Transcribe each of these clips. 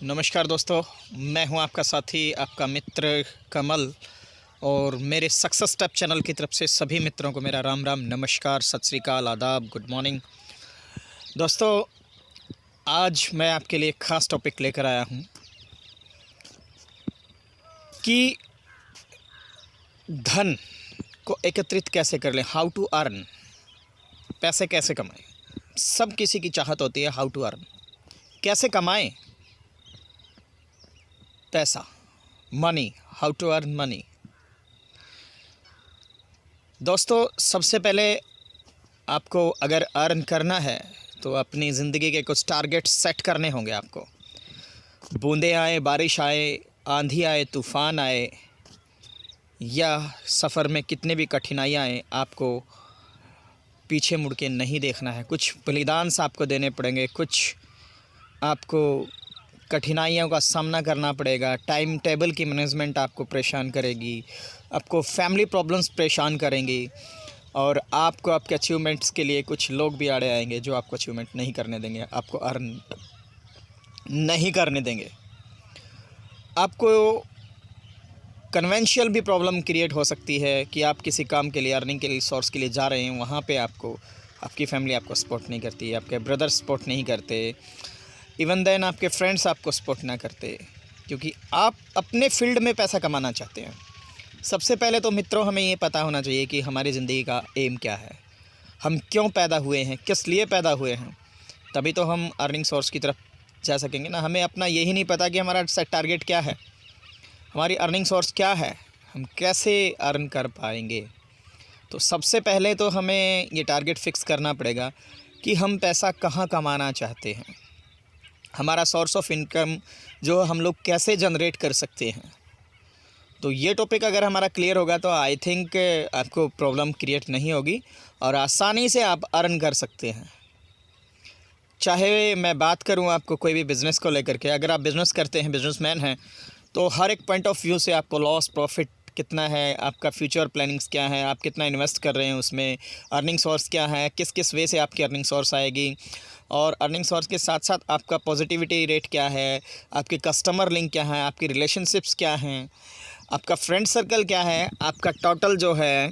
नमस्कार दोस्तों, मैं हूं आपका साथी, आपका मित्र कमल। और मेरे सक्सेस स्टेप चैनल की तरफ से सभी मित्रों को मेरा राम राम, नमस्कार, सत श्री अकाल, आदाब, गुड मॉर्निंग। दोस्तों, आज मैं आपके लिए एक ख़ास टॉपिक लेकर आया हूं कि धन को एकत्रित कैसे कर लें, हाउ टू अर्न, पैसे कैसे कमाएं। सब किसी की चाहत होती है हाउ टू अर्न, कैसे कमाएं पैसा, money, how to earn money. दोस्तों, सबसे पहले आपको अगर अर्न करना है तो अपनी ज़िंदगी के कुछ टारगेट सेट करने होंगे आपको। बूंदें आए, बारिश आए, आंधी आए, तूफ़ान आए, या सफ़र में कितने भी कठिनाइयाँ आए, आपको पीछे मुड़ के नहीं देखना है। कुछ बलिदान आपको देने पड़ेंगे, कुछ आपको कठिनाइयों का सामना करना पड़ेगा। टाइम टेबल की मैनेजमेंट आपको परेशान करेगी, आपको फैमिली प्रॉब्लम्स परेशान करेंगी, और आपको आपके अचीवमेंट्स के लिए कुछ लोग भी आड़े आएंगे जो आपको अचीवमेंट नहीं करने देंगे, आपको अर्न नहीं करने देंगे। आपको कन्वेंशियल भी प्रॉब्लम क्रिएट हो सकती है कि आप किसी काम के लिए, अर्निंग के लिए, सोर्स के लिए जा रहे हैं, वहाँ पे आपको आपकी फैमिली आपको सपोर्ट नहीं करती, आपके ब्रदर सपोर्ट नहीं करते, इवन देन आपके फ्रेंड्स आपको सपोर्ट ना करते, क्योंकि आप अपने फील्ड में पैसा कमाना चाहते हैं। सबसे पहले तो मित्रों, हमें ये पता होना चाहिए कि हमारी ज़िंदगी का एम क्या है, हम क्यों पैदा हुए हैं, किस लिए पैदा हुए हैं। तभी तो हम अर्निंग सोर्स की तरफ जा सकेंगे ना। हमें अपना यही नहीं पता कि हमारा सेट टारगेट क्या है, हमारी अर्निंग सोर्स क्या है, हम कैसे अर्न कर पाएंगे। तो सबसे पहले तो हमें ये टारगेट फ़िक्स करना पड़ेगा कि हम पैसा कहाँ कमाना चाहते हैं, हमारा सोर्स ऑफ इनकम जो हम लोग कैसे जनरेट कर सकते हैं। तो ये टॉपिक अगर हमारा क्लियर होगा तो आई थिंक आपको प्रॉब्लम क्रिएट नहीं होगी और आसानी से आप अर्न कर सकते हैं। चाहे मैं बात करूं आपको कोई भी बिज़नेस को लेकर के, अगर आप बिज़नेस करते हैं, बिजनेसमैन हैं, तो हर एक पॉइंट ऑफ व्यू से आपको लॉस प्रॉफिट कितना है, आपका फ्यूचर प्लानिंग्स क्या है, आप कितना इन्वेस्ट कर रहे हैं उसमें, अर्निंग सोर्स क्या है, किस किस वे से आपकी अर्निंग सोर्स आएगी, और अर्निंग सोर्स के साथ साथ आपका पॉजिटिविटी रेट क्या है, आपके कस्टमर लिंक क्या है, आपकी रिलेशनशिप्स क्या हैं, आपका फ्रेंड सर्कल क्या है, आपका टोटल जो है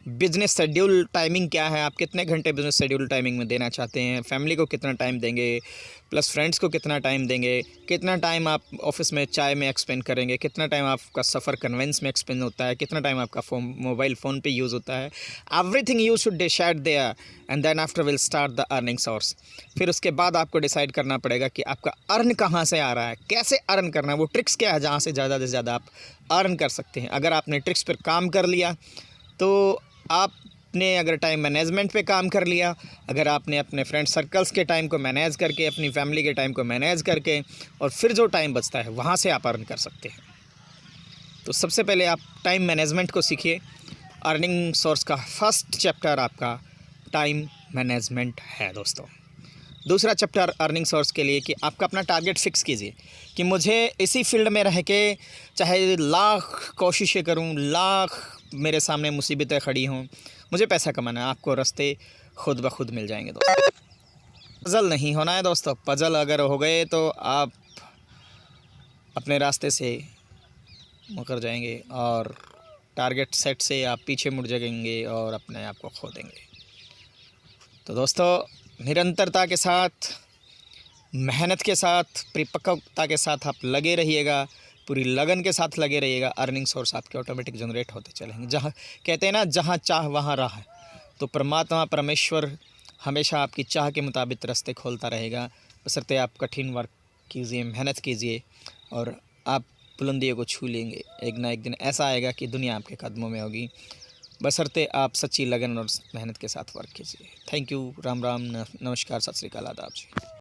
बिज़नेस शेड्यूल टाइमिंग क्या है, आप कितने घंटे बिज़नेस शेड्यूल टाइमिंग में देना चाहते हैं, फैमिली को कितना टाइम देंगे, प्लस फ्रेंड्स को कितना टाइम देंगे, कितना टाइम आप ऑफिस में चाय में एक्सपेंड करेंगे, कितना टाइम आपका सफ़र कन्वेंस में एक्सपेंड होता है, कितना टाइम आपका मोबाइल फ़ोन पे यूज़ होता है। Everything you should decide there and then after will start the earning source. फिर उसके बाद आपको डिसाइड करना पड़ेगा कि आपका अर्न कहाँ से आ रहा है, कैसे अर्न करना है, वो ट्रिक्स क्या है जहाँ से ज़्यादा से ज़्यादा आप अर्न कर सकते हैं। अगर आपने ट्रिक्स पर काम कर लिया तो आपने, अगर टाइम मैनेजमेंट पे काम कर लिया, अगर आपने अपने फ्रेंड सर्कल्स के टाइम को मैनेज करके, अपनी फैमिली के टाइम को मैनेज करके, और फिर जो टाइम बचता है वहाँ से आप अर्न कर सकते हैं। तो सबसे पहले आप टाइम मैनेजमेंट को सीखिए। अर्निंग सोर्स का फर्स्ट चैप्टर आपका टाइम मैनेजमेंट है दोस्तों। दूसरा चैप्टर अर्निंग सोर्स के लिए कि आपका अपना टारगेट फिक्स कीजिए कि मुझे इसी फील्ड में रह के, चाहे लाख कोशिशें करूं, लाख मेरे सामने मुसीबतें खड़ी हों, मुझे पैसा कमाना है। आपको रास्ते खुद ब खुद मिल जाएंगे दोस्तों। पजल नहीं होना है दोस्तों। पजल अगर हो गए तो आप अपने रास्ते से मुकर जाएंगे और टारगेट सेट से आप पीछे मुड़ जाएंगे और अपने आप को खो देंगे। तो दोस्तों, निरंतरता के साथ, मेहनत के साथ, परिपक्वता के साथ आप लगे रहिएगा, पूरी लगन के साथ लगे रहिएगा। अर्निंग सोर्स आपके ऑटोमेटिक जनरेट होते चलेंगे। जहाँ कहते हैं ना, जहाँ चाह वहाँ राह। तो परमात्मा, परमेश्वर हमेशा आपकी चाह के मुताबिक रास्ते खोलता रहेगा, बशर्ते आप कठिन वर्क कीजिए, मेहनत कीजिए, और आप बुलंदियों को छू लेंगे। एक ना एक दिन ऐसा आएगा कि दुनिया आपके कदमों में होगी, बशर्ते आप सच्ची लगन और मेहनत के साथ वर्क कीजिए। थैंक यू, राम राम, नमस्कार, सत श्री अकाल, आदाब जी।